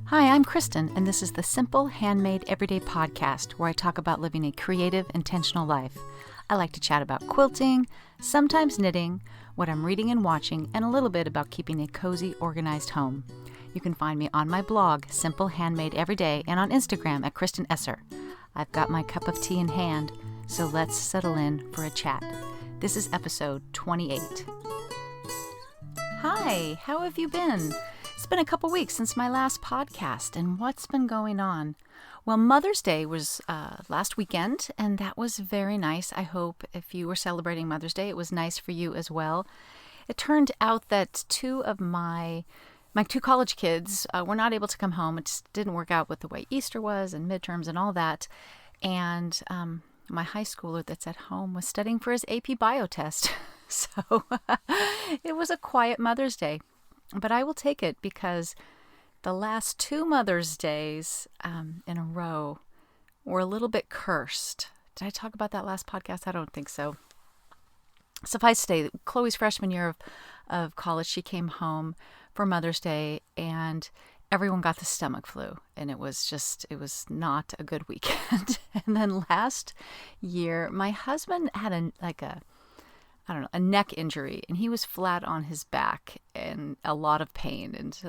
Hi, I'm Kristen, and this is the Simple Handmade Everyday Podcast, where I talk about living a creative, intentional life. I like to chat about quilting, sometimes knitting, what I'm reading and watching, and a little bit about keeping a cozy, organized home. You can find me on my blog, Simple Handmade Everyday, and on Instagram at Kristen Esser. I've got my cup of tea in hand, so let's settle in for a chat. This is episode 28. Hi, how have you been? It's been a couple weeks since my last podcast, and what's been going on? Well, Mother's Day was last weekend, and that was very nice. I hope if you were celebrating Mother's Day, it was nice for you as well. It turned out that two of my two college kids were not able to come home. It just didn't work out with the way Easter was and midterms and all that. And my high schooler that's at home was studying for his AP Bio test. So it was a quiet Mother's Day. But I will take it because the last two Mother's Days in a row were a little bit cursed. Did I talk about that last podcast? I don't think so. Suffice to say, Chloe's freshman year of college, she came home for Mother's Day and everyone got the stomach flu. And it was not a good weekend. And then last year, my husband had a neck injury, and he was flat on his back and a lot of pain. And so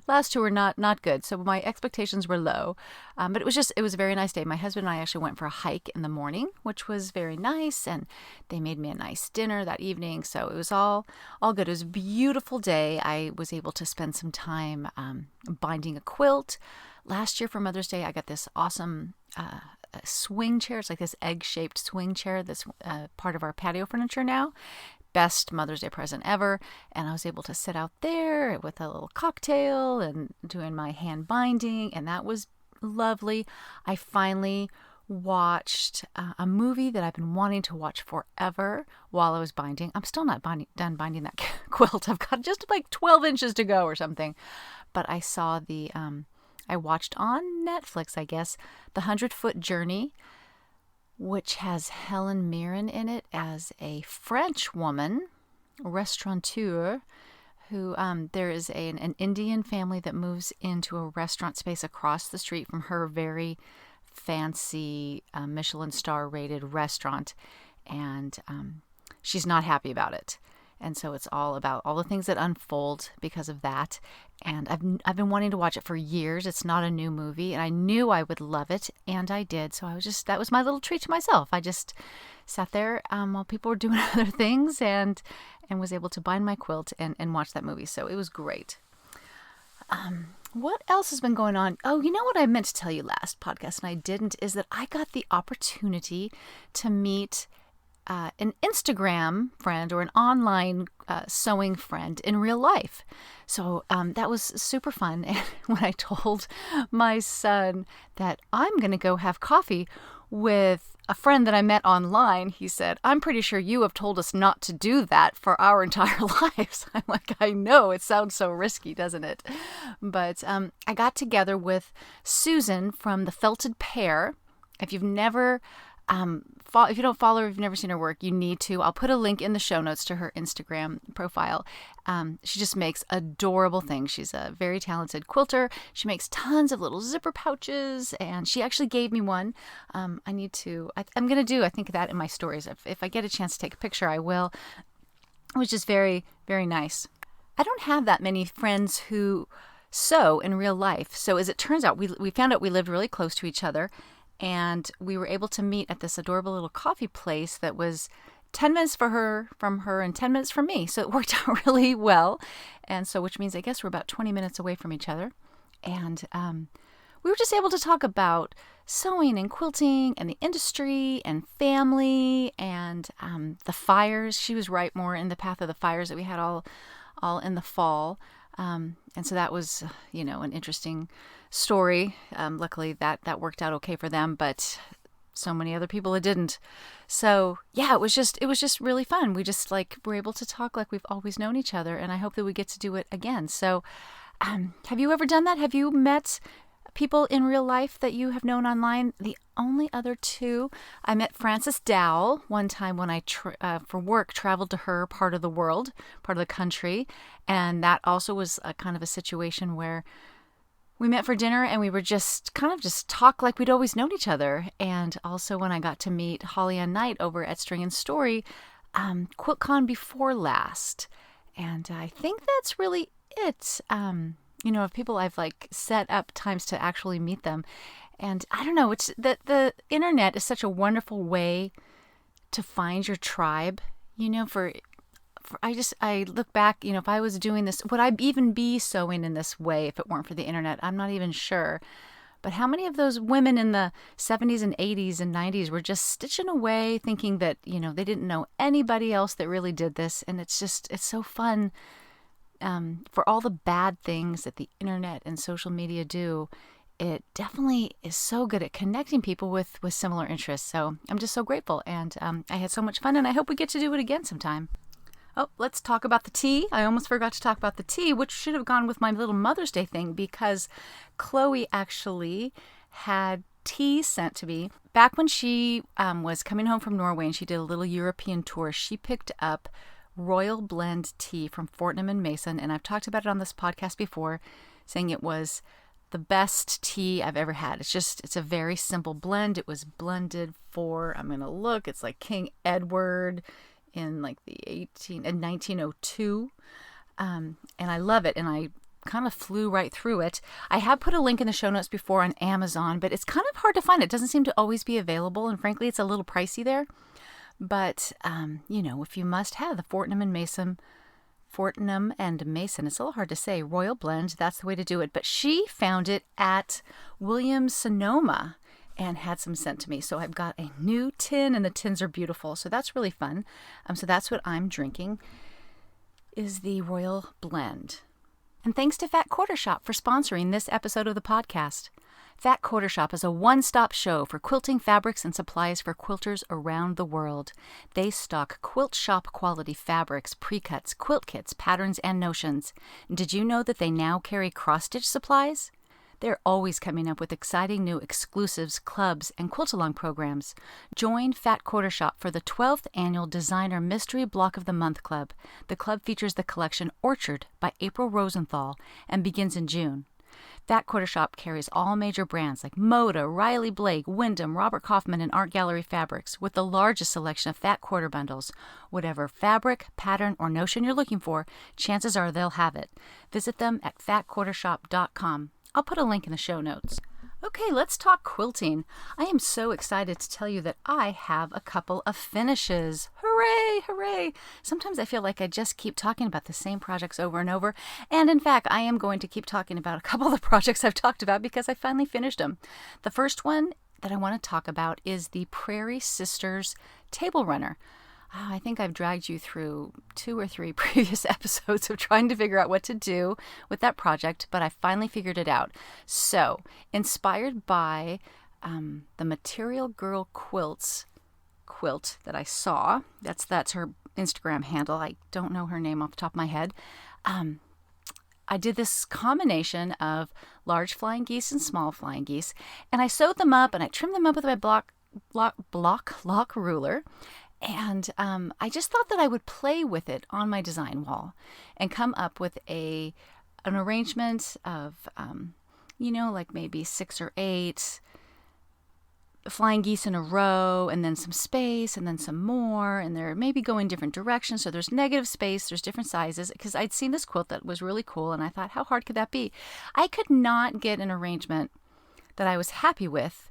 last two were not good. So my expectations were low, but it was a very nice day. My husband and I actually went for a hike in the morning, which was very nice. And they made me a nice dinner that evening. So it was all good. It was a beautiful day. I was able to spend some time binding a quilt. Last year for Mother's Day, I got this awesome swing chair. It's like this egg-shaped swing chair that's part of our patio furniture now. Best Mother's Day present ever. And I was able to sit out there with a little cocktail and doing my hand binding, and that was lovely. I finally watched a movie that I've been wanting to watch forever while I was binding. I'm still not done binding that quilt. I've got just like 12 inches to go or something. But I saw I watched on Netflix, I guess, The 100-Foot Journey, which has Helen Mirren in it as a French woman, restaurateur, who there is an Indian family that moves into a restaurant space across the street from her very fancy Michelin star rated restaurant, and she's not happy about it. And so it's all about all the things that unfold because of that. And I've been wanting to watch it for years. It's not a new movie, and I knew I would love it, and I did. So that was my little treat to myself. I just sat there while people were doing other things and was able to bind my quilt and watch that movie. So it was great. What else has been going on? Oh, you know what I meant to tell you last podcast and I didn't, is that I got the opportunity to meet an Instagram friend or an online sewing friend in real life. So that was super fun. And when I told my son that I'm going to go have coffee with a friend that I met online, he said, "I'm pretty sure you have told us not to do that for our entire lives." I'm like, I know, it sounds so risky, doesn't it? But I got together with Susan from the Felted Pear. If you've never if you don't follow her, if you've never seen her work, you need to. I'll put a link in the show notes to her Instagram profile. She just makes adorable things. She's a very talented quilter. She makes tons of little zipper pouches, and she actually gave me one. I'm going to do, I think, that in my stories. If I get a chance to take a picture, I will. It was just very, very nice. I don't have that many friends who sew in real life. So as it turns out, we found out we lived really close to each other. And we were able to meet at this adorable little coffee place that was 10 minutes from her and 10 minutes from me. So it worked out really well. And so, which means I guess we're about 20 minutes away from each other. And we were just able to talk about sewing and quilting and the industry and family and the fires. She was right more in the path of the fires that we had all in the fall. And so that was, an interesting story. Luckily that worked out okay for them, but so many other people it didn't. So yeah, it was just really fun. We just were able to talk like we've always known each other, and I hope that we get to do it again. So have you ever done that? Have you met people in real life that you have known online. The only other two, I met Frances Dowell one time when I, for work, traveled to her part of the world, part of the country. And that also was a kind of a situation where we met for dinner and we were just talk like we'd always known each other. And also when I got to meet Holly Ann Knight over at String and Story, QuiltCon before last. And I think that's really it. Of people I've set up times to actually meet them. And I don't know, it's the internet is such a wonderful way to find your tribe, I look back, if I was doing this, would I even be sewing in this way if it weren't for the internet? I'm not even sure. But how many of those women in the 70s and 80s and 90s were just stitching away thinking that, they didn't know anybody else that really did this? And it's so fun for all the bad things that the internet and social media do. It definitely is so good at connecting people with similar interests. So I'm just so grateful. And I had so much fun, and I hope we get to do it again sometime. Oh, let's talk about the tea. I almost forgot to talk about the tea, which should have gone with my little Mother's Day thing, because Chloe actually had tea sent to me. Back when she was coming home from Norway and she did a little European tour, she picked up Royal Blend tea from Fortnum & Mason, and I've talked about it on this podcast before, saying it was the best tea I've ever had. It's a very simple blend. It was blended for, I'm going to look, it's like King Edward in the 1902. And I love it. And I kind of flew right through it. I have put a link in the show notes before on Amazon, but it's kind of hard to find. It doesn't seem to always be available. And frankly, it's a little pricey there. But, if you must have the Fortnum and Mason, it's a little hard to say, Royal Blend, that's the way to do it. But she found it at Williams Sonoma and had some sent to me. So I've got a new tin, and the tins are beautiful. So that's really fun. So that's what I'm drinking, is the Royal Blend. And thanks to Fat Quarter Shop for sponsoring this episode of the podcast. Fat Quarter Shop is a one-stop show for quilting fabrics and supplies for quilters around the world. They stock quilt shop quality fabrics, pre-cuts, quilt kits, patterns, and notions. And did you know that they now carry cross-stitch supplies? They're always coming up with exciting new exclusives, clubs, and quilt-along programs. Join Fat Quarter Shop for the 12th Annual Designer Mystery Block of the Month Club. The club features the collection Orchard by April Rosenthal and begins in June. Fat Quarter Shop carries all major brands like Moda, Riley Blake, Wyndham, Robert Kaufman, and Art Gallery fabrics with the largest selection of fat quarter bundles. Whatever fabric, pattern, or notion you're looking for, chances are they'll have it. Visit them at fatquartershop.com. I'll put a link in the show notes. Okay, let's talk quilting. I am so excited to tell you that I have a couple of finishes. Hooray, hooray. Sometimes I feel like I just keep talking about the same projects over and over. And in fact, I am going to keep talking about a couple of the projects I've talked about because I finally finished them. The first one that I want to talk about is the Prairie Sisters Table Runner. I think I've dragged you through 2 or 3 previous episodes of trying to figure out what to do with that project, but I finally figured it out. So, inspired by the Material Girl quilt that I saw, that's her Instagram handle. I don't know her name off the top of my head. I did this combination of large flying geese and small flying geese, and I sewed them up and I trimmed them up with my block lock ruler. And I just thought that I would play with it on my design wall and come up with an arrangement of, maybe 6 or 8 flying geese in a row, and then some space, and then some more, and they're maybe going different directions. So there's negative space, there's different sizes, because I'd seen this quilt that was really cool, and I thought, how hard could that be? I could not get an arrangement that I was happy with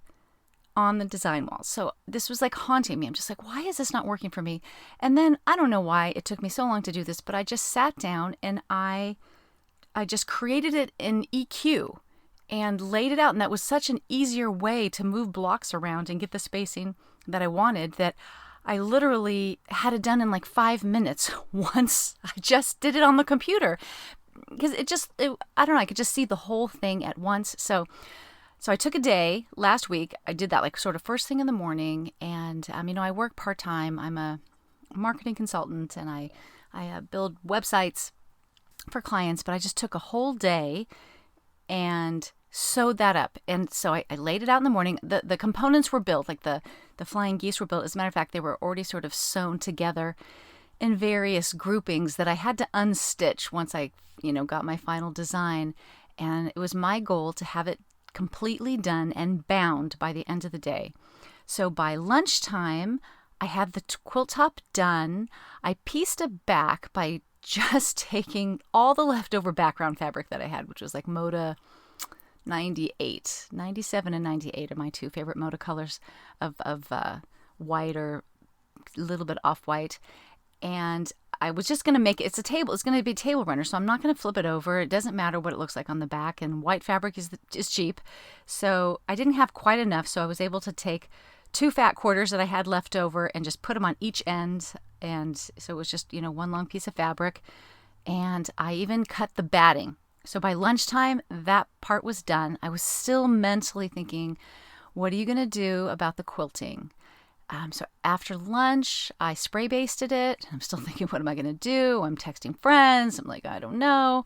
on the design wall. So this was haunting me. I'm just why is this not working for me? And then I don't know why it took me so long to do this, but I just sat down and I just created it in EQ and laid it out. And that was such an easier way to move blocks around and get the spacing that I wanted, that I literally had it done in 5 minutes once I just did it on the computer. Because I don't know, I could just see the whole thing at once. So I took a day last week. I did that sort of first thing in the morning. And, I work part-time. I'm a marketing consultant and I build websites for clients. But I just took a whole day and sewed that up. And so I laid it out in the morning. The components were built, like the flying geese were built. As a matter of fact, they were already sort of sewn together in various groupings that I had to unstitch once I, got my final design. And it was my goal to have it completely done and bound by the end of the day. So by lunchtime, I had the quilt top done. I pieced it back by just taking all the leftover background fabric that I had, which was like Moda 98. 97 and 98 are my two favorite Moda colors of white or a little bit off-white. And I was just going to make it, it's going to be a table runner, so I'm not going to flip it over. It doesn't matter what it looks like on the back, and white fabric is cheap. So I didn't have quite enough, so I was able to take 2 fat quarters that I had left over and just put them on each end. And so it was just, one long piece of fabric. And I even cut the batting. So by lunchtime, that part was done. I was still mentally thinking, what are you going to do about the quilting? So after lunch, I spray basted it. I'm still thinking, what am I going to do? I'm texting friends. I'm like, I don't know.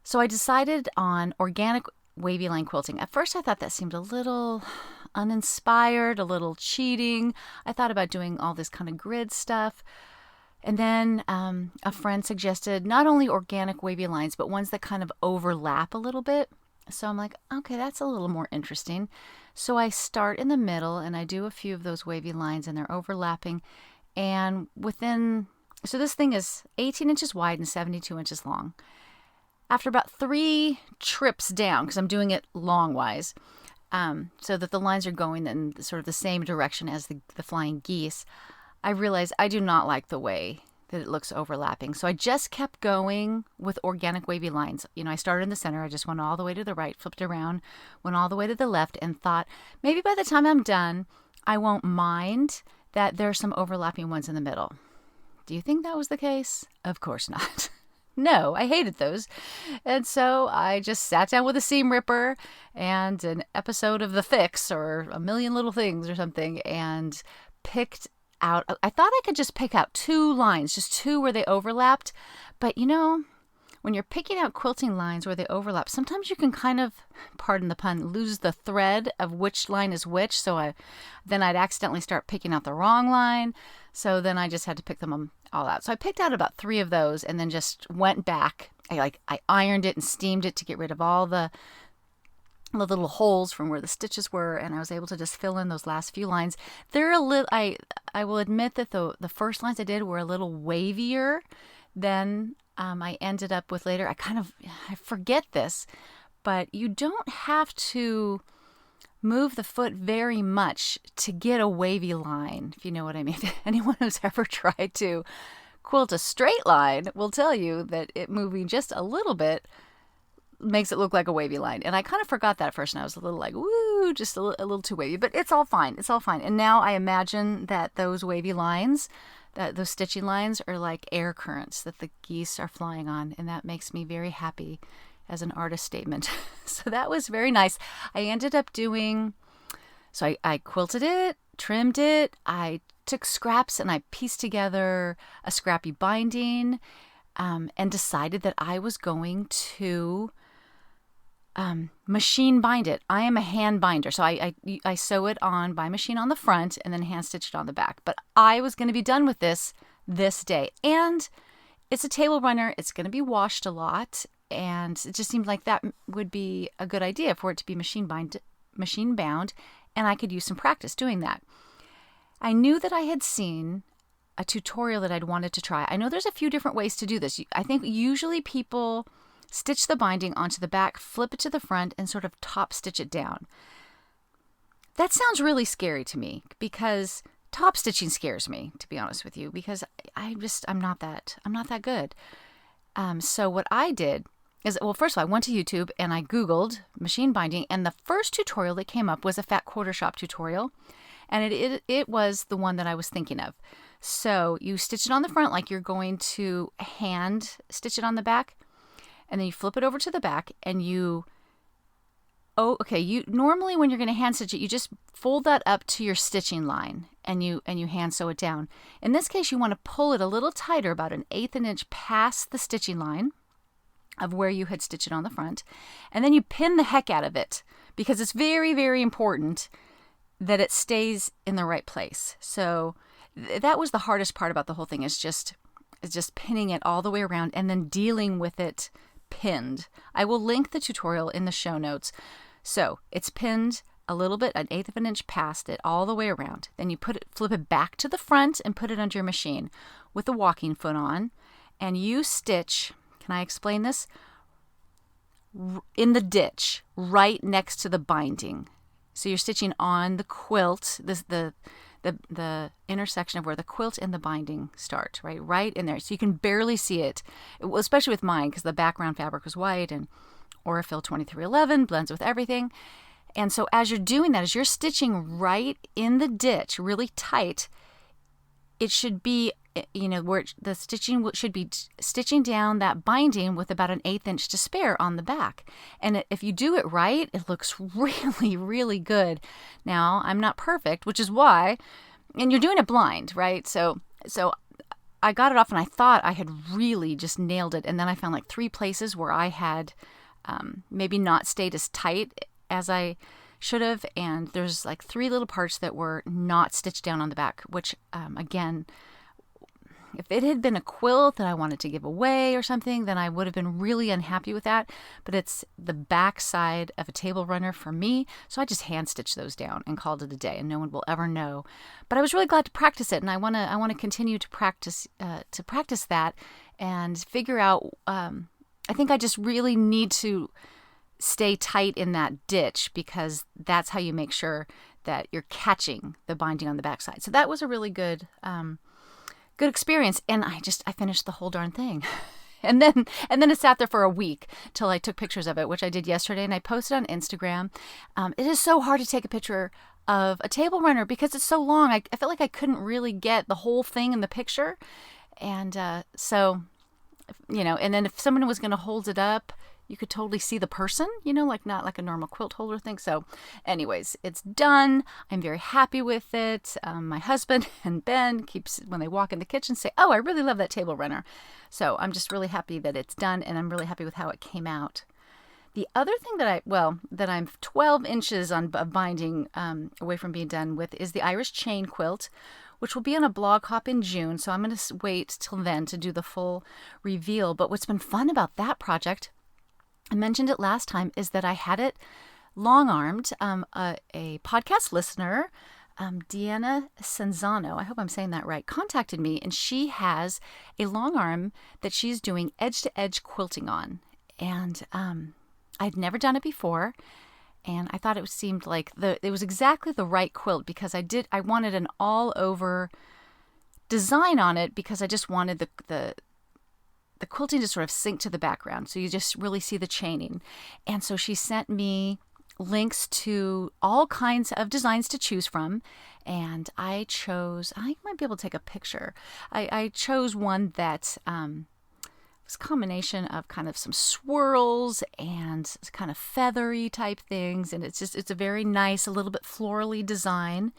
So I decided on organic wavy line quilting. At first, I thought that seemed a little uninspired, a little cheating. I thought about doing all this kind of grid stuff. And then a friend suggested not only organic wavy lines, but ones that kind of overlap a little bit. So I'm like, okay, that's a little more interesting. So I start in the middle and I do a few of those wavy lines and they're overlapping. And so this thing is 18 inches wide and 72 inches long. After about 3 trips down, because I'm doing it longwise, so that the lines are going in sort of the same direction as the flying geese, I realized I do not like the way that it looks overlapping. So I just kept going with organic wavy lines. I started in the center. I just went all the way to the right, flipped around, went all the way to the left, and thought maybe by the time I'm done, I won't mind that there's some overlapping ones in the middle. Do you think that was the case? Of course not. No, I hated those. And so I just sat down with a seam ripper and an episode of The Fix or A Million Little Things or something and picked out, I thought I could just pick out 2 lines, just 2 where they overlapped. But when you're picking out quilting lines where they overlap, sometimes you can kind of, pardon the pun, lose the thread of which line is which. So then I'd accidentally start picking out the wrong line. So then I just had to pick them all out. So I picked out about 3 of those and then just went back. I ironed it and steamed it to get rid of all the little holes from where the stitches were, and I was able to just fill in those last few lines. They're a little, I will admit that the first lines I did were a little wavier than I ended up with later. I forget this, but you don't have to move the foot very much to get a wavy line, if you know what I mean. Anyone who's ever tried to quilt a straight line will tell you that it moving just a little bit makes it look like a wavy line. And I kind of forgot that at first, and I was a little like, woo, just a little too wavy. But it's all fine. It's all fine. And now I imagine that those wavy lines, those stitching lines are like air currents that the geese are flying on. And that makes me very happy as an artist statement. So that was very nice. I ended up I quilted it, trimmed it. I took scraps and I pieced together a scrappy binding and decided that I was going to machine bind it. I am a hand binder, so I sew it on by machine on the front and then hand stitch it on the back. But I was going to be done with this day. And it's a table runner. It's going to be washed a lot. And it just seemed like that would be a good idea for it to be machine bound, and I could use some practice doing that. I knew that I had seen a tutorial that I'd wanted to try. I know there's a few different ways to do this. I think usually people stitch the binding onto the back, flip it to the front, and sort of top stitch it down. That sounds really scary to me because top stitching scares me, to be honest with you, because I'm not that good. So what I did is, well, first of all, I went to YouTube and I Googled machine binding, and the first tutorial that came up was a fat quarter shop tutorial, and it was the one that I was thinking of. So you stitch it on the front like you're going to hand stitch it on the back, and then you flip it over to the back, and you normally when you're going to hand stitch it, you just fold that up to your stitching line and you hand sew it down. In this case, you want to pull it a little tighter, about 1/8 inch past the stitching line. of where you had stitched it on the front. And then you pin the heck out of it because it's very, very important that it stays in the right place. So that was the hardest part about the whole thing, is just pinning it all the way around and then dealing with it pinned. I will link the tutorial in the show notes. So it's pinned a little bit, 1/8 of an inch past it, all the way around. Then you flip it back to the front and put it under your machine with the walking foot on, and you stitch. Can I explain this? In the ditch, right next to the binding. So you're stitching on the quilt, the intersection of where the quilt and the binding start, right in there. So you can barely see it, especially with mine, because the background fabric was white and Aurifil 2311 blends with everything. And so as you're doing that, as you're stitching right in the ditch, really tight, it should be, where the stitching should be stitching down that binding with about 1/8 inch to spare on the back. And if you do it right, it looks really, really good. Now, I'm not perfect, which is why, and you're doing it blind, right? So I got it off and I thought I had really just nailed it. And then I found like 3 places where I had maybe not stayed as tight as I should have. And there's like 3 little parts that were not stitched down on the back, which again, if it had been a quilt that I wanted to give away or something, then I would have been really unhappy with that. But it's the back side of a table runner for me, so I just hand stitched those down and called it a day, and no one will ever know. But I was really glad to practice it, and I want to continue to practice that and figure out. I think I just really need to stay tight in that ditch, because that's how you make sure that you're catching the binding on the back side. So that was a really good experience, and I finished the whole darn thing. and then it sat there for a week till I took pictures of it, which I did yesterday, and I posted on Instagram. It is so hard to take a picture of a table runner because it's so long. I felt like I couldn't really get the whole thing in the picture. And so, and then if someone was going to hold it up, you could totally see the person, like not like a normal quilt holder thing. So anyways, it's done. I'm very happy with it. My husband and Ben when they walk in the kitchen, say, "Oh, I really love that table runner." So I'm just really happy that it's done, and I'm really happy with how it came out. The other thing that I'm 12 inches of binding away from being done with is the Irish chain quilt, which will be on a blog hop in June. So I'm going to wait till then to do the full reveal. But what's been fun about that project, I mentioned it last time, is that I had it long-armed. A podcast listener, Deanna Senzano, I hope I'm saying that right, contacted me, and she has a long arm that she's doing edge-to-edge quilting on. And I'd never done it before, and I thought it seemed like it was exactly the right quilt, because I wanted an all-over design on it, because I just wanted the quilting to sort of sink to the background, so you just really see the chaining. And so she sent me links to all kinds of designs to choose from, and I might be able to take a picture. I chose one that was a combination of kind of some swirls and kind of feathery type things, and it's a very nice, a little bit florally design,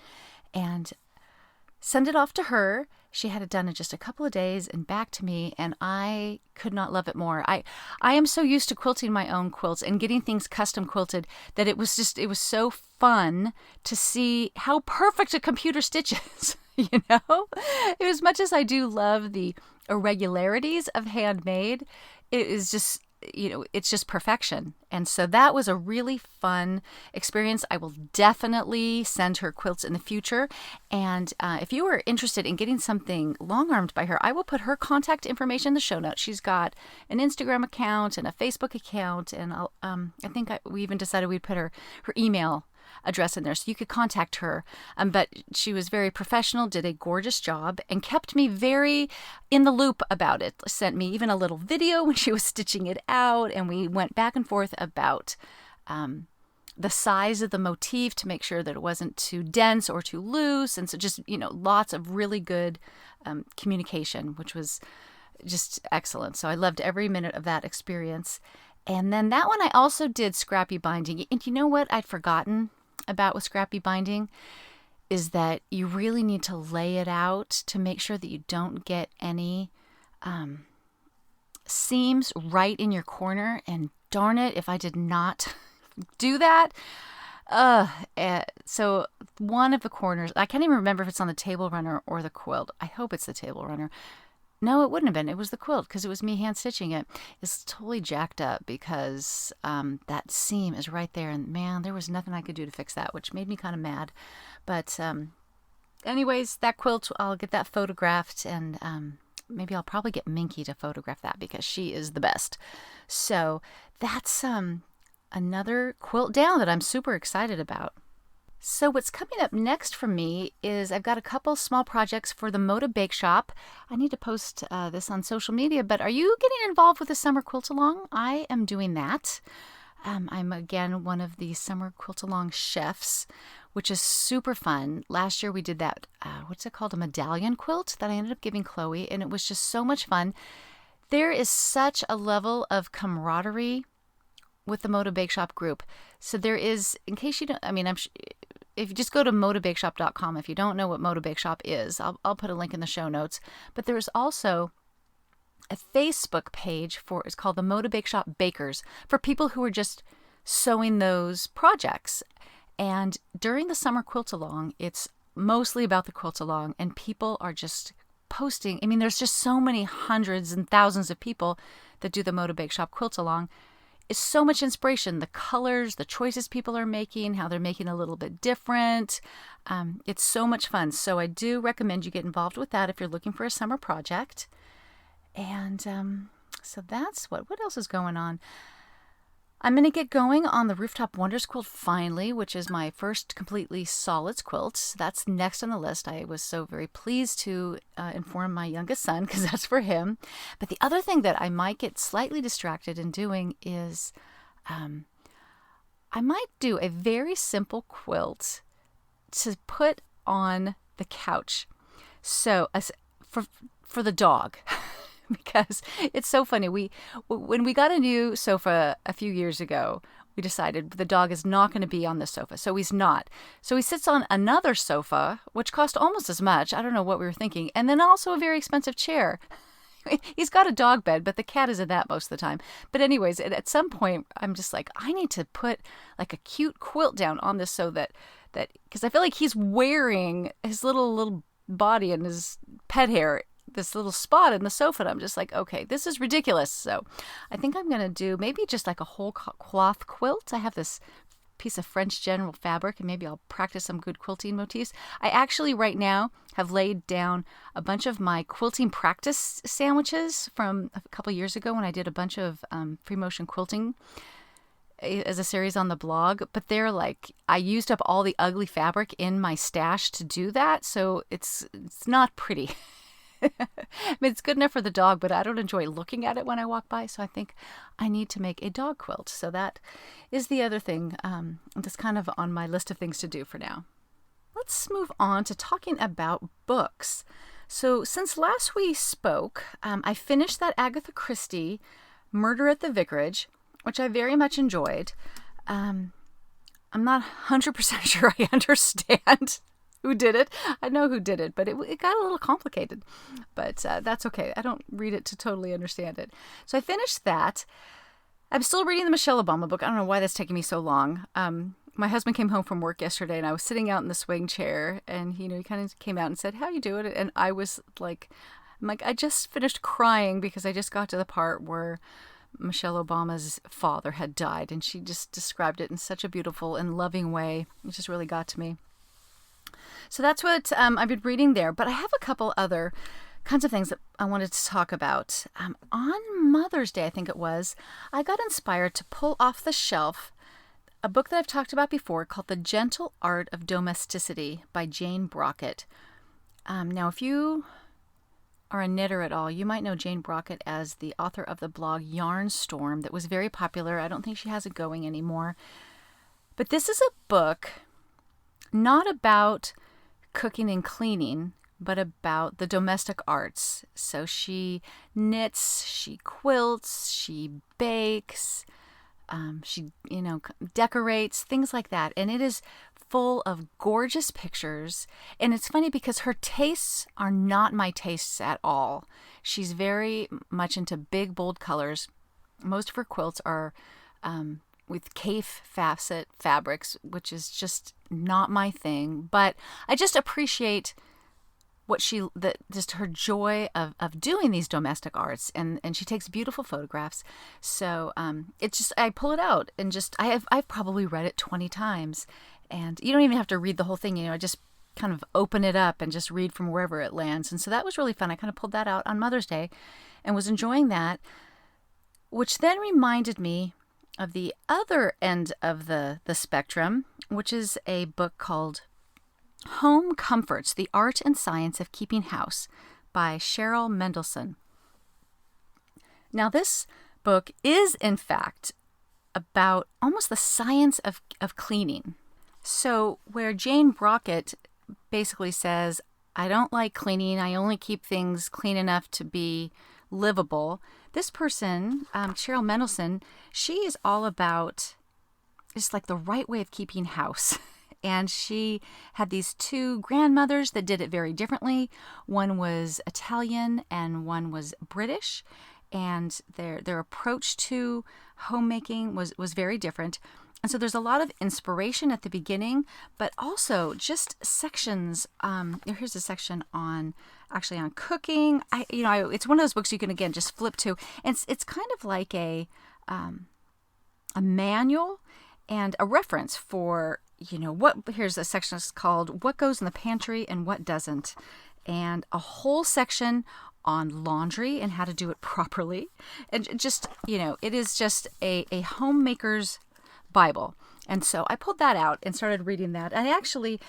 and send it off to her. She had it done in just a couple of days and back to me, and I could not love it more. I am so used to quilting my own quilts and getting things custom quilted that it was so fun to see how perfect a computer stitch is. As much as I do love the irregularities of handmade, it is just, it's just perfection. And so that was a really fun experience. I will definitely send her quilts in the future. And if you are interested in getting something long-armed by her, I will put her contact information in the show notes. She's got an Instagram account and a Facebook account. And I think we even decided we'd put her email address in there so you could contact her. But she was very professional, did a gorgeous job, and kept me very in the loop about it. Sent me even a little video when she was stitching it out, and we went back and forth about the size of the motif to make sure that it wasn't too dense or too loose. And so just, lots of really good communication, which was just excellent. So I loved every minute of that experience. And then that one I also did scrappy binding. And you know what I'd forgotten about with scrappy binding is that you really need to lay it out to make sure that you don't get any seams right in your corner, and darn it if I did not do that. So one of the corners, I can't even remember if it's on the table runner or the quilt. I hope it's the table runner. No, it wouldn't have been. It was the quilt because it was me hand stitching it. It's totally jacked up because that seam is right there. And man, there was nothing I could do to fix that, which made me kind of mad. But anyways, that quilt, I'll get that photographed, and maybe I'll probably get Minky to photograph that because she is the best. So that's another quilt down that I'm super excited about. So what's coming up next for me is I've got a couple small projects for the Moda Bake Shop. I need to post this on social media, but are you getting involved with the Summer Quilt Along? I am doing that. I'm again one of the Summer Quilt Along chefs, which is super fun. Last year we did that, what's it called, a medallion quilt that I ended up giving Chloe, and it was just so much fun. There is such a level of camaraderie with the Moda Bake Shop group. So there is, in case you don't, if you just go to modabakeshop.com, if you don't know what Moda Bake Shop is, I'll put a link in the show notes. But there's also a Facebook page it's called the Moda Bake Shop Bakers, for people who are just sewing those projects. And during the Summer Quilt Along, it's mostly about the Quilt Along, and people are just posting. There's just so many hundreds and thousands of people that do the Moda Bake Shop Quilt Along. It's so much inspiration. The colors, the choices people are making, how they're making a little bit different. It's so much fun. So I do recommend you get involved with that if you're looking for a summer project. And so that's what else is going on? I'm going to get going on the Rooftop Wonders quilt finally, which is my first completely solids quilt. That's next on the list. I was so very pleased to inform my youngest son, because that's for him. But the other thing that I might get slightly distracted in doing is I might do a very simple quilt to put on the couch. So for the dog. Because it's so funny. When we got a new sofa a few years ago, we decided the dog is not going to be on this sofa. So he's not. So he sits on another sofa, which cost almost as much. I don't know what we were thinking. And then also a very expensive chair. He's got a dog bed, but the cat is in that most of the time. But anyways, at some point, I'm just like, I need to put like a cute quilt down on this so that because I feel like he's wearing his little body and his pet hair, this little spot in the sofa, and I'm just like, okay, this is ridiculous. So I think I'm going to do maybe just like a whole cloth quilt. I have this piece of French general fabric, and maybe I'll practice some good quilting motifs. I actually right now have laid down a bunch of my quilting practice sandwiches from a couple years ago when I did a bunch of free motion quilting as a series on the blog, but they're like, I used up all the ugly fabric in my stash to do that, so it's not pretty. It's good enough for the dog, but I don't enjoy looking at it when I walk by, so I think I need to make a dog quilt. So that is the other thing that's kind of on my list of things to do for now. Let's move on to talking about books. So since last we spoke, I finished that Agatha Christie Murder at the Vicarage, which I very much enjoyed. I'm not 100% sure I understand who did it. I know who did it, but it got a little complicated. But that's okay. I don't read it to totally understand it. So I finished that. I'm still reading the Michelle Obama book. I don't know why that's taking me so long. My husband came home from work yesterday, and I was sitting out in the swing chair, and he kind of came out and said, "How you doing?" And I was like, I just finished crying because I just got to the part where Michelle Obama's father had died, and she just described it in such a beautiful and loving way. It just really got to me. So that's what I've been reading there. But I have a couple other kinds of things that I wanted to talk about. On Mother's Day, I think it was, I got inspired to pull off the shelf a book that I've talked about before called The Gentle Art of Domesticity by Jane Brockett. Now, if you are a knitter at all, you might know Jane Brockett as the author of the blog Yarn Storm that was very popular. I don't think she has it going anymore. But this is a book not about cooking and cleaning, but about the domestic arts. So she knits, she quilts, she bakes, she decorates, things like that. And it is full of gorgeous pictures. And it's funny because her tastes are not my tastes at all. She's very much into big, bold colors. Most of her quilts are with Kaif facet fabrics, which is just not my thing. But I just appreciate just her joy of doing these domestic arts, and she takes beautiful photographs. So it's just, I pull it out and I've probably read it 20 times, and you don't even have to read the whole thing. I just kind of open it up and just read from wherever it lands. And so that was really fun. I kind of pulled that out on Mother's Day and was enjoying that, which then reminded me of the other end of the spectrum, which is a book called Home Comforts, The Art and Science of Keeping House by Cheryl Mendelson. Now, this book is, in fact, about almost the science of cleaning. So where Jane Brockett basically says, I don't like cleaning, I only keep things clean enough to be livable, this person, Cheryl Mendelson, she is all about just like the right way of keeping house. And she had these two grandmothers that did it very differently. One was Italian and one was British. And their approach to homemaking was very different. And so there's a lot of inspiration at the beginning, but also just sections. Here's a section on cooking. It's one of those books you can, again, just flip to. And it's kind of like a manual and a reference for, here's a section that's called What Goes in the Pantry and What Doesn't. And a whole section on laundry and how to do it properly. And just, it is just a homemaker's Bible. And so I pulled that out and started reading that. And actually,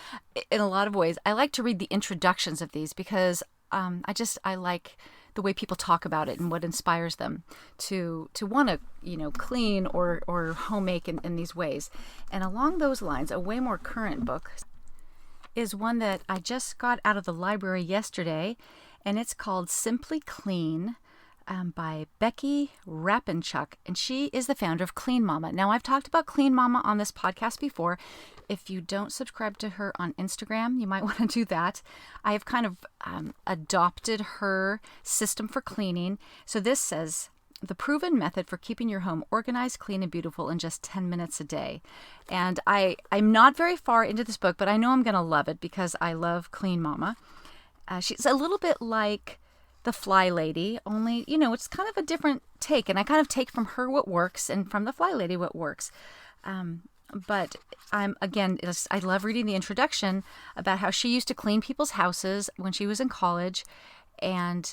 in a lot of ways, I like to read the introductions of these because I like the way people talk about it and what inspires them to want to, clean or homemake in these ways. And along those lines, a way more current book is one that I just got out of the library yesterday, and it's called Simply Clean by Becky Rapinchuk, and she is the founder of Clean Mama. Now, I've talked about Clean Mama on this podcast before. If you don't subscribe to her on Instagram, you might want to do that. I have kind of adopted her system for cleaning. So this says, the proven method for keeping your home organized, clean, and beautiful in just 10 minutes a day. And I'm not very far into this book, but I know I'm going to love it because I love Clean Mama. She's a little bit like The Fly Lady, only, it's kind of a different take. And I kind of take from her what works and from The Fly Lady what works. But I love reading the introduction about how she used to clean people's houses when she was in college, and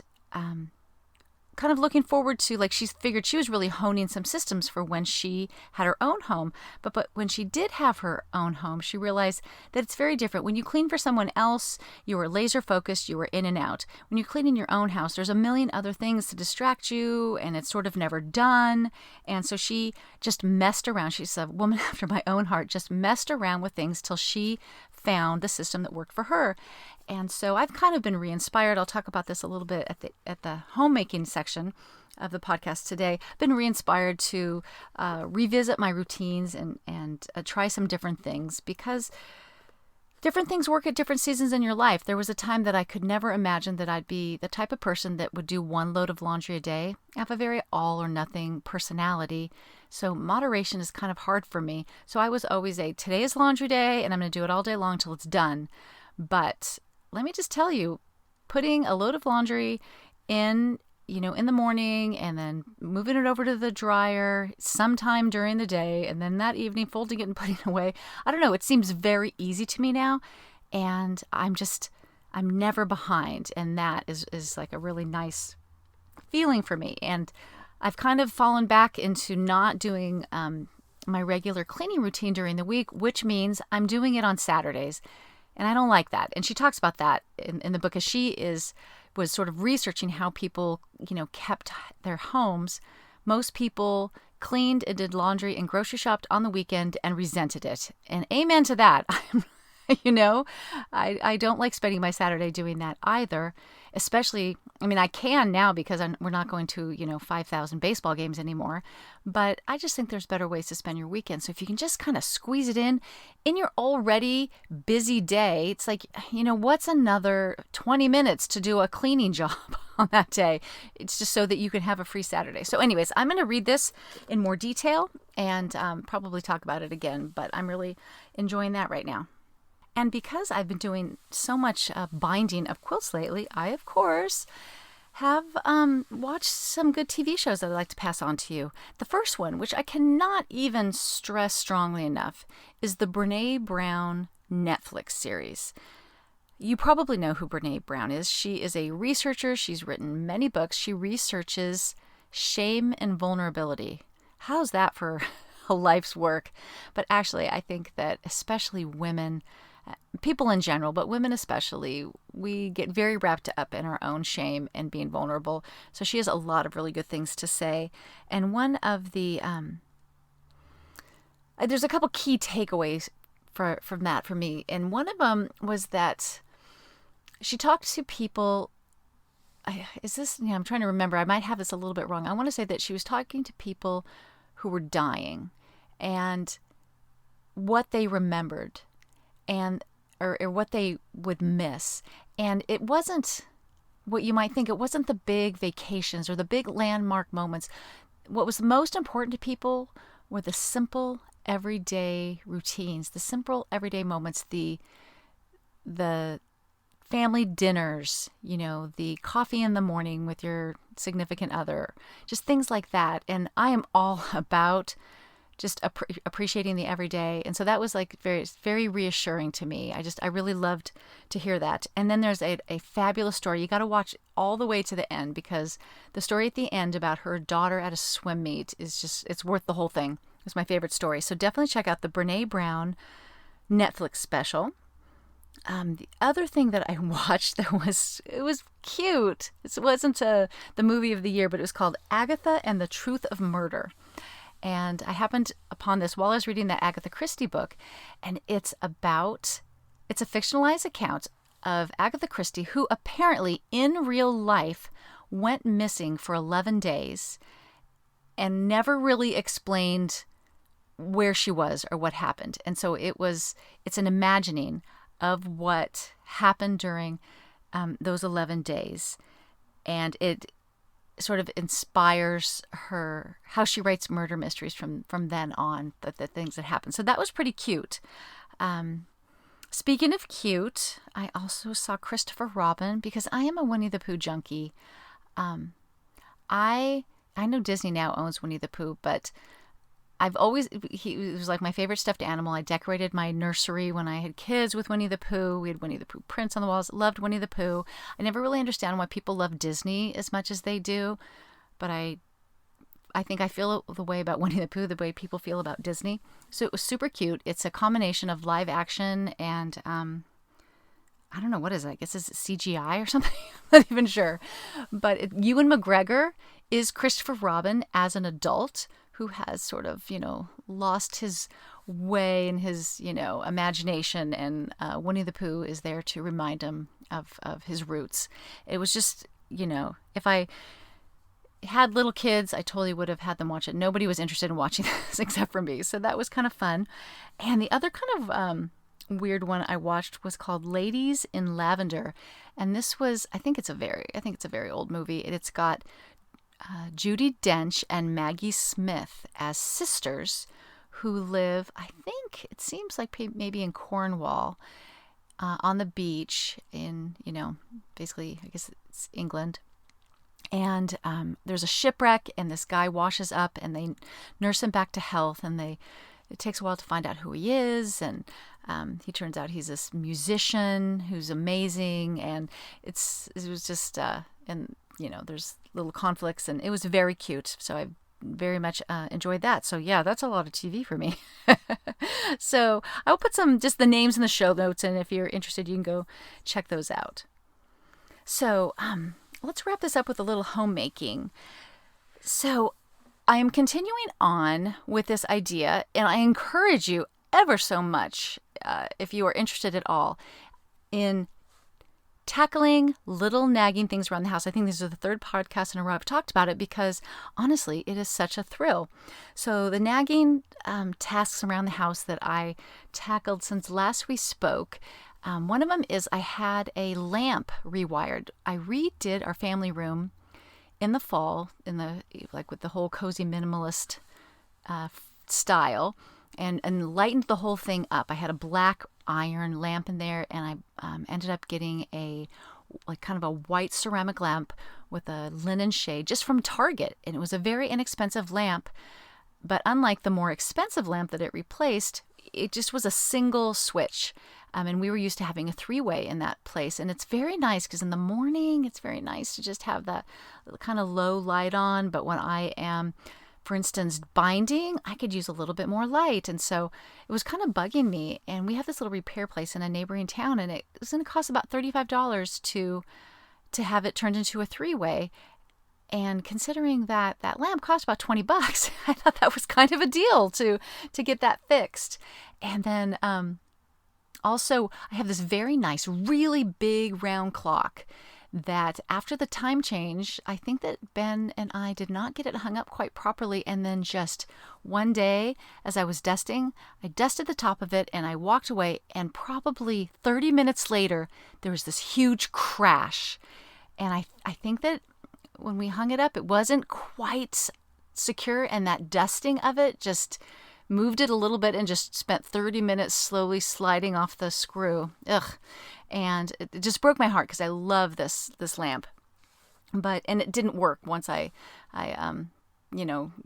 kind of looking forward to, like, she figured she was really honing some systems for when she had her own home. But when she did have her own home, she realized that it's very different. When you clean for someone else, you were laser focused, you were in and out. When you clean in your own house, there's a million other things to distract you, and it's sort of never done. And so she just messed around. She's a woman after my own heart, just messed around with things till she found the system that worked for her. And so I've kind of been re-inspired. I'll talk about this a little bit at the homemaking section of the podcast today. Been re-inspired to revisit my routines and try some different things, because different things work at different seasons in your life. There was a time that I could never imagine that I'd be the type of person that would do one load of laundry a day. I have a very all or nothing personality, so moderation is kind of hard for me. So I was always today is laundry day and I'm going to do it all day long till it's done. But let me just tell you, putting a load of laundry in the morning and then moving it over to the dryer sometime during the day, and then that evening folding it and putting it away, I don't know, it seems very easy to me now, and I'm never behind, and that is like a really nice feeling for me. And I've kind of fallen back into not doing my regular cleaning routine during the week, which means I'm doing it on Saturdays. And I don't like that. And she talks about that in the book, as she was sort of researching how people, kept their homes. Most people cleaned and did laundry and grocery shopped on the weekend and resented it. And amen to that. you know, I don't like spending my Saturday doing that either, especially, I mean, I can now because we're not going to, 5,000 baseball games anymore, but I just think there's better ways to spend your weekend. So if you can just kind of squeeze it in your already busy day, it's like, what's another 20 minutes to do a cleaning job on that day? It's just so that you can have a free Saturday. So anyways, I'm going to read this in more detail and probably talk about it again, but I'm really enjoying that right now. And because I've been doing so much binding of quilts lately, I, of course, have watched some good TV shows that I'd like to pass on to you. The first one, which I cannot even stress strongly enough, is the Brené Brown Netflix series. You probably know who Brené Brown is. She is a researcher. She's written many books. She researches shame and vulnerability. How's that for a life's work? But actually, I think that especially women, people in general, but women especially, we get very wrapped up in our own shame and being vulnerable. So she has a lot of really good things to say. And one of the, there's a couple key takeaways from that for me. And one of them was that she talked to people, I'm trying to remember, I might have this a little bit wrong. I want to say that she was talking to people who were dying and what they remembered and or what they would miss. And it wasn't what you might think. It wasn't the big vacations or the big landmark moments. What was most important to people were the simple everyday routines, the simple everyday moments, the family dinners, the coffee in the morning with your significant other, just things like that. And I am all about just appreciating the everyday. And so that was like very, very reassuring to me. I really loved to hear that. And then there's a fabulous story. You got to watch all the way to the end because the story at the end about her daughter at a swim meet is it's worth the whole thing. It's my favorite story. So definitely check out the Brené Brown Netflix special. The other thing that I watched it was cute. It wasn't the movie of the year, but it was called Agatha and the Truth of Murder. And I happened upon this while I was reading that Agatha Christie book, and it's a fictionalized account of Agatha Christie, who apparently in real life went missing for 11 days and never really explained where she was or what happened. And so it's an imagining of what happened during those 11 days. And it sort of inspires her, how she writes murder mysteries from then on, the things that happen. So that was pretty cute. Speaking of cute, I also saw Christopher Robin because I am a Winnie the Pooh junkie. I know Disney now owns Winnie the Pooh, but he was like my favorite stuffed animal. I decorated my nursery when I had kids with Winnie the Pooh. We had Winnie the Pooh prints on the walls. Loved Winnie the Pooh. I never really understand why people love Disney as much as they do, but I think I feel the way about Winnie the Pooh the way people feel about Disney. So it was super cute. It's a combination of live action and I don't know, what is it? I guess it's CGI or something. I'm not even sure. But Ewan McGregor is Christopher Robin as an adult who has sort of, lost his way and his, imagination. And Winnie the Pooh is there to remind him of his roots. It was just, if I had little kids, I totally would have had them watch it. Nobody was interested in watching this except for me. So that was kind of fun. And the other kind of weird one I watched was called Ladies in Lavender. And this was, I think it's a very old movie. It's got Judi Dench and Maggie Smith as sisters who live, I think it seems like maybe in Cornwall, on the beach in, basically, I guess it's England. And there's a shipwreck and this guy washes up and they nurse him back to health, and it takes a while to find out who he is, and he turns out he's this musician who's amazing, and it was just and there's little conflicts, and it was very cute. So I very much enjoyed that. So yeah, that's a lot of TV for me. So I'll put just the names in the show notes, and if you're interested, you can go check those out. So let's wrap this up with a little homemaking. So I am continuing on with this idea, and I encourage you, ever so much, if you are interested at all, in tackling little nagging things around the house. I think this is the third podcast in a row I've talked about it because honestly, it is such a thrill. So the nagging tasks around the house that I tackled since last we spoke, one of them is I had a lamp rewired. I redid our family room in the fall, with the whole cozy minimalist style, and lightened the whole thing up. I had a black iron lamp in there, and I ended up getting a kind of a white ceramic lamp with a linen shade just from Target, and it was a very inexpensive lamp. But unlike the more expensive lamp that it replaced, it just was a single switch. And we were used to having a three-way in that place. And it's very nice because in the morning, it's very nice to just have that kind of low light on. But when I am, for instance, binding, I could use a little bit more light. And so it was kind of bugging me. And we have this little repair place in a neighboring town, and it was going to cost about $35 to have it turned into a three-way. And considering that that lamp cost about $20, I thought that was kind of a deal to get that fixed. And then also, I have this very nice, really big round clock that after the time change, I think that Ben and I did not get it hung up quite properly. And then just one day, as I was dusting, I dusted the top of it and I walked away. And probably 30 minutes later, there was this huge crash. And I think that when we hung it up, it wasn't quite secure, and that dusting of it just moved it a little bit and just spent 30 minutes slowly sliding off the screw. Ugh. And it just broke my heart because I love this lamp. And it didn't work once I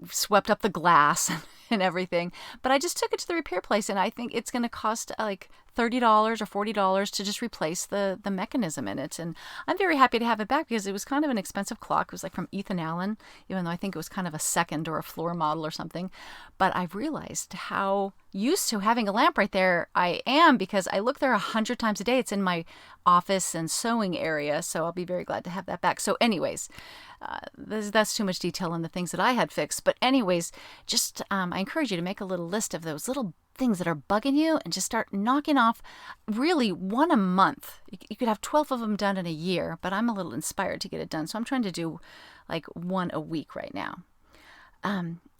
swept up the glass and everything. But I just took it to the repair place, and I think it's going to cost like $30 or $40 to just replace the mechanism in it. And I'm very happy to have it back because it was kind of an expensive clock. It was like from Ethan Allen, even though I think it was kind of a second or a floor model or something. But I've realized how used to having a lamp right there I am, because I look there 100 times a day. It's in my office and sewing area, so I'll be very glad to have that back. So anyways, that's too much detail on the things that I had fixed. But anyways, just I encourage you to make a little list of those little things that are bugging you and just start knocking off really one a month. You could have 12 of them done in a year, but I'm a little inspired to get it done. So I'm trying to do like one a week right now.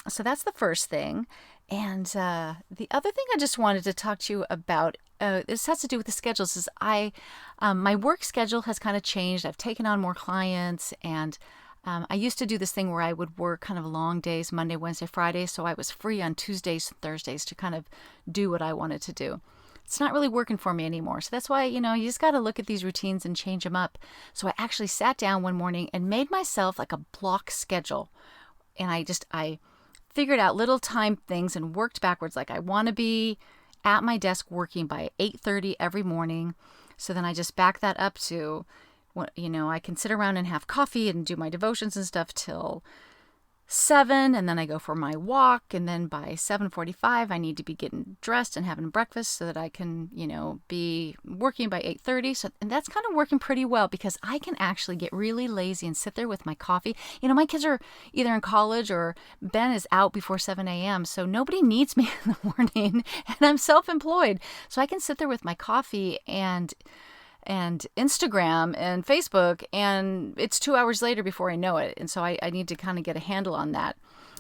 So that's the first thing. And the other thing I just wanted to talk to you about, this has to do with the schedules, is my work schedule has kind of changed. I've taken on more clients, and I used to do this thing where I would work kind of long days, Monday, Wednesday, Friday, so I was free on Tuesdays and Thursdays to kind of do what I wanted to do. It's not really working for me anymore. So that's why, you just got to look at these routines and change them up. So I actually sat down one morning and made myself like a block schedule. And I figured out little time things and worked backwards. Like I want to be at my desk working by 8:30 every morning. So then I just back that up to, I can sit around and have coffee and do my devotions and stuff till 7, and then I go for my walk, and then by 7:45 I need to be getting dressed and having breakfast so that I can, be working by 8:30. So, and that's kind of working pretty well because I can actually get really lazy and sit there with my coffee. My kids are either in college or Ben is out before 7 a.m. So nobody needs me in the morning, and I'm self-employed. So I can sit there with my coffee and Instagram and Facebook, and it's 2 hours later before I know it. And so I need to kind of get a handle on that.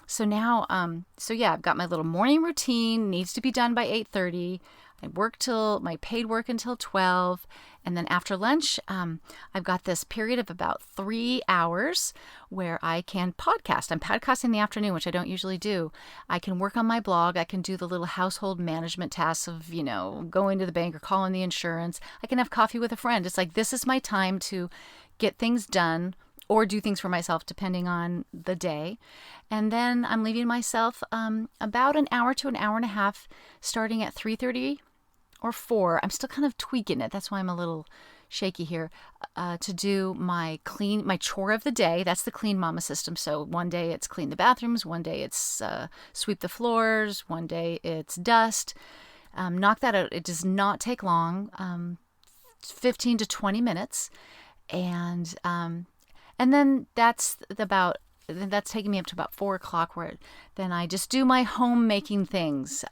So now, I've got my little morning routine, needs to be done by 8:30. I work till my paid work until 12. And then after lunch, I've got this period of about 3 hours where I can podcast. I'm podcasting in the afternoon, which I don't usually do. I can work on my blog. I can do the little household management tasks of, going to the bank or calling the insurance. I can have coffee with a friend. It's like, this is my time to get things done or do things for myself, depending on the day. And then I'm leaving myself about an hour to an hour and a half, starting at 3:30 or 4. I'm still kind of tweaking it. That's why I'm a little shaky here, to do my chore of the day. That's the Clean Mama system. So one day it's clean the bathrooms, one day it's sweep the floors, one day it's dust. Knock that out. It does not take long, 15 to 20 minutes. And then that's about that's taking me up to about 4 o'clock, where then I just do my homemaking things.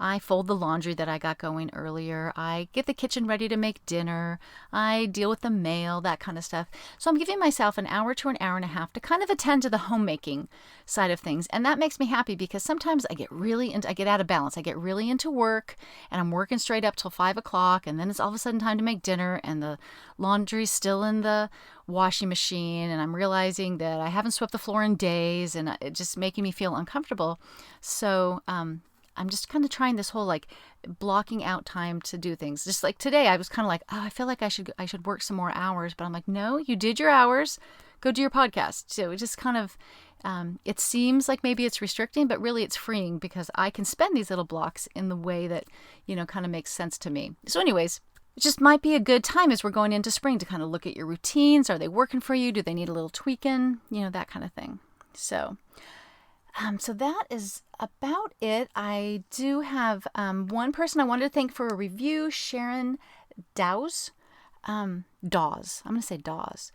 I fold the laundry that I got going earlier. I get the kitchen ready to make dinner. I deal with the mail, that kind of stuff. So I'm giving myself an hour to an hour and a half to kind of attend to the homemaking side of things. And that makes me happy because sometimes I get out of balance. I get really into work and I'm working straight up till 5 o'clock, and then it's all of a sudden time to make dinner and the laundry's still in the washing machine, and I'm realizing that I haven't swept the floor in days, and it's just making me feel uncomfortable. So I'm just kind of trying this whole like blocking out time to do things. Just like today, I was kind of like, oh, I feel like I should work some more hours, but I'm like, no, you did your hours, go do your podcast. So it just kind of it seems like maybe it's restricting, but really it's freeing because I can spend these little blocks in the way that, kind of makes sense to me. So anyways, it just might be a good time as we're going into spring to kind of look at your routines. Are they working for you? Do they need a little tweaking? That kind of thing. So that is about it. I do have one person I wanted to thank for a review, Sharon Dawes. Dawes. I'm going to say Dawes.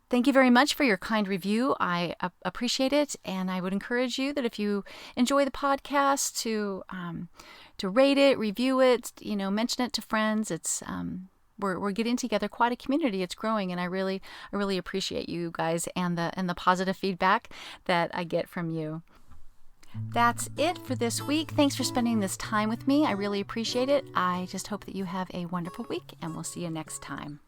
Thank you very much for your kind review. I appreciate it, and I would encourage you that if you enjoy the podcast to rate it, review it, mention it to friends. It's we're getting together quite a community. It's growing, and I really appreciate you guys and the positive feedback that I get from you. That's it for this week. Thanks for spending this time with me. I really appreciate it. I just hope that you have a wonderful week, and we'll see you next time.